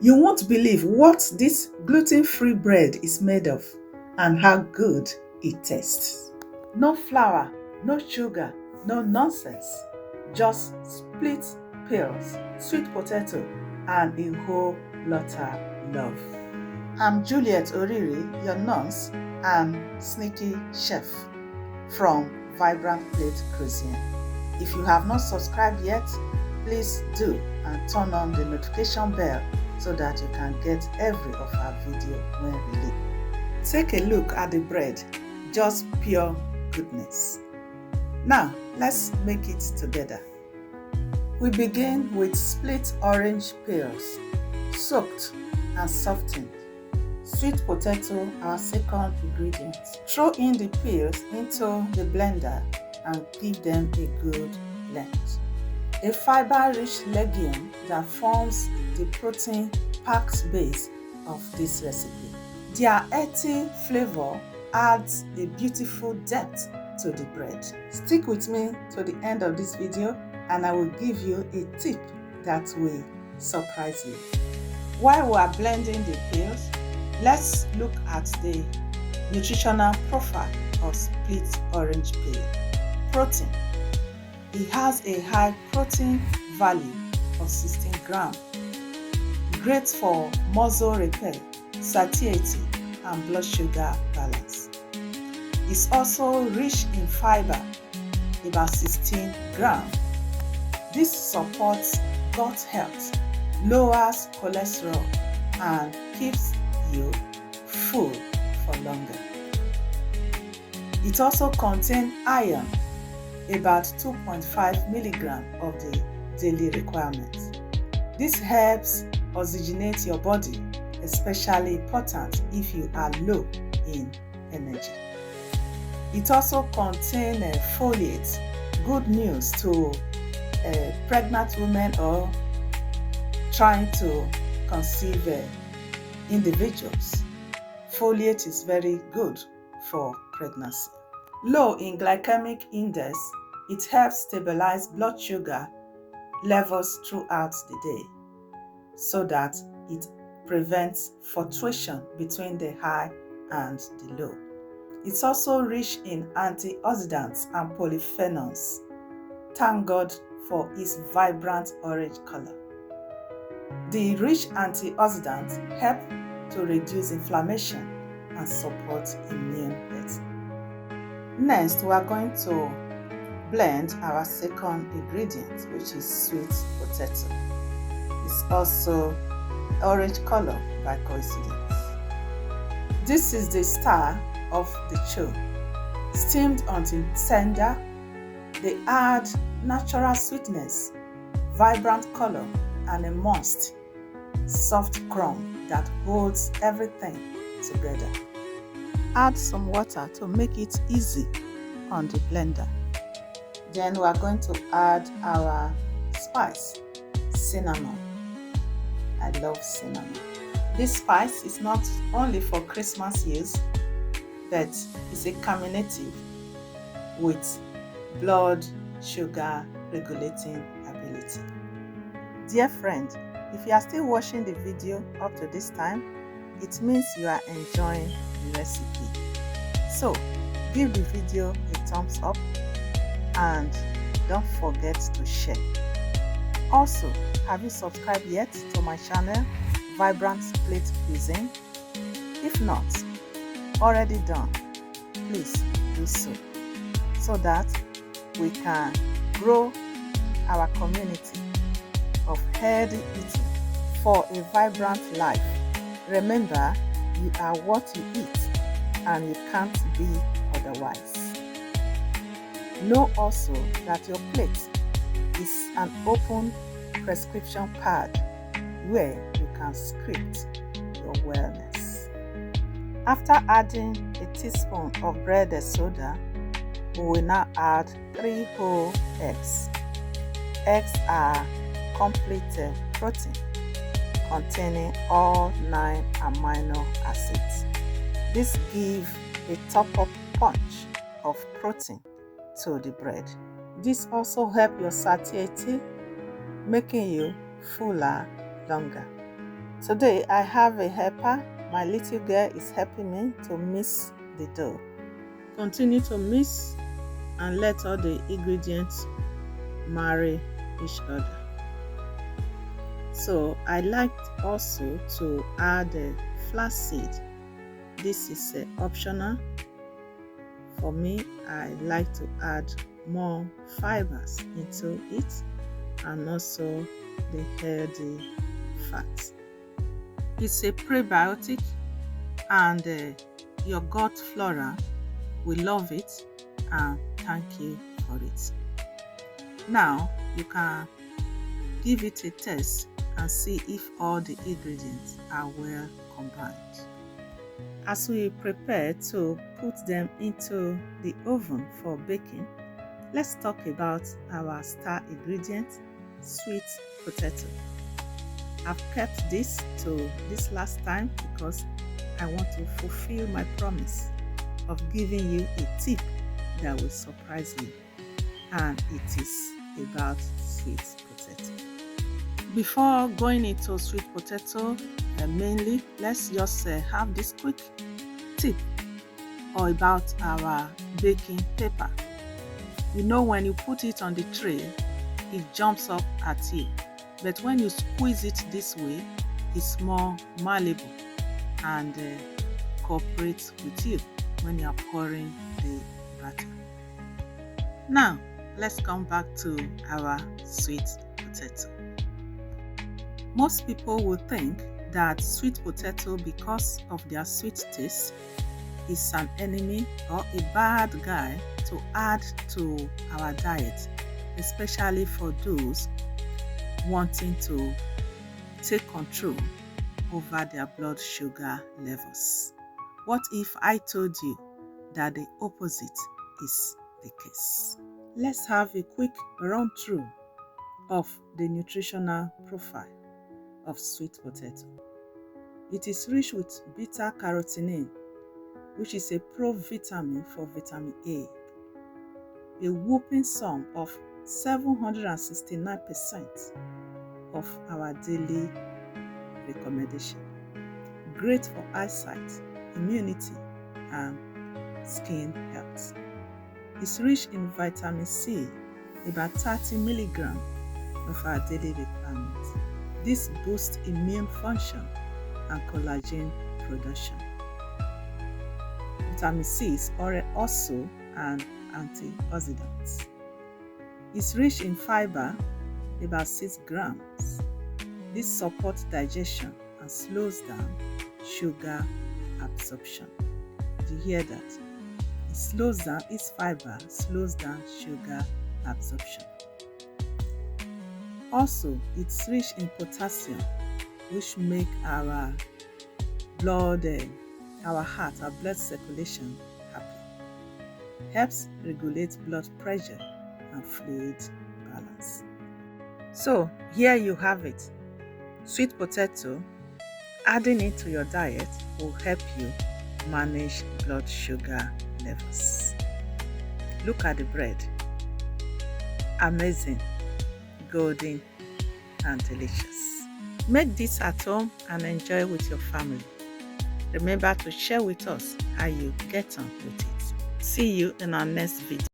You won't believe what this gluten-free bread is made of and how good it tastes. No flour, no sugar, no nonsense. Just split peels, sweet potato, and a whole lot of love. I'm Juliet Oriri, your nurse and sneaky chef from Vibrant Plate Cuisine. If you have not subscribed yet, please do and turn on the notification bell so that you can get every of our video when released. Take a look at the bread, just pure goodness. Now, let's make it together. We begin with split orange peels, soaked and softened. Sweet potato, our second ingredient. Throw in the peels into the blender and give them a good blend. A fiber-rich legume that forms the protein-packed base of this recipe. Their earthy flavor adds a beautiful depth to the bread. Stick with me to the end of this video and I will give you a tip that will surprise you. While we are blending the peels, let's look at the nutritional profile of split orange peel. Protein. It has a high protein value of 16 grams. Great for muscle repair, satiety, and blood sugar balance. It's also rich in fiber, about 16 grams. This supports gut health, lowers cholesterol, and keeps you full for longer. It also contains iron, about 2.5 milligrams of the daily requirement. This helps oxygenate your body, especially important if you are low in energy. It also contains folate, good news to pregnant women or trying to conceive individuals. Folate is very good for pregnancy. Low in glycemic index, it helps stabilize blood sugar levels throughout the day so that it prevents fluctuation between the high and the low. It's also rich in antioxidants and polyphenols. Thank God for its vibrant orange color. The rich antioxidants help to reduce inflammation and support immune health. Next, we are going to blend our second ingredient, which is sweet potato. It's also orange color by coincidence. This is the star of the show. Steamed until tender, they add natural sweetness, vibrant color, and a moist, soft crumb that holds everything together. Add some water to make it easy on the blender. Then we are going to add our spice, cinnamon. I love cinnamon. This spice is not only for Christmas use, but it's a carminative with blood sugar regulating ability. Dear friend, if you are still watching the video up to this time, it means you are enjoying the recipe. So, give the video a thumbs up and don't forget to share. Also, have you subscribed yet to my channel, Vibrant Plate Cuisine? If not already done, please do so that we can grow our community of healthy eating for a vibrant life. Remember, you are what you eat and you can't be otherwise. Know also that your plate is an open prescription pad where you can script your wellness. After adding a teaspoon of breaded soda, we will now add 3 whole eggs. Eggs are complete protein containing all 9 amino acids. This gives a top-up punch of protein to the bread. This also helps your satiety, making you fuller longer. Today I have a helper. My little girl is helping me to mix the dough. Continue to mix and let all the ingredients marry each other. So I like also to add flaxseed. This is optional. For me, I like to add more fibers into it and also the healthy fat. It's a prebiotic and your gut flora will love it and thank you for it. Now you can give it a test and see if all the ingredients are well combined. As we prepare to put them into the oven for baking, let's talk about our star ingredient, sweet potato. I've kept this to this last time because I want to fulfill my promise of giving you a tip that will surprise you, and it is about sweet potato. Before going into sweet potato, mainly let's just have this quick tip about our baking paper. You know, when you put it on the tray, it jumps up at you, but when you squeeze it this way, it's more malleable and cooperates with you when you are pouring the batter. Now let's come back to our sweet potato. Most people would think that sweet potato, because of their sweet taste, is an enemy or a bad guy to add to our diet, especially for those wanting to take control over their blood sugar levels. What if I told you that the opposite is the case? Let's have a quick run through of the nutritional profile of sweet potato. It is rich with beta-carotene, which is a provitamin for vitamin A, a whopping sum of 769% of our daily recommendation. Great for eyesight, immunity, and skin health. It's rich in vitamin C, about 30 milligrams of our daily requirements. This boosts immune function and collagen production. Vitamin C is also an antioxidant. It's rich in fiber, about 6 grams. This supports digestion and slows down sugar absorption. Did you hear that? Its fiber slows down sugar absorption. Also, it's rich in potassium, which make our blood, our heart, our blood circulation happy. Helps regulate blood pressure and fluid balance. So here you have it. Sweet potato, adding it to your diet will help you manage blood sugar levels. Look at the bread. Amazing, golden, and delicious. Make this at home and enjoy with your family. Remember to share with us how you get on with it. See you in our next video.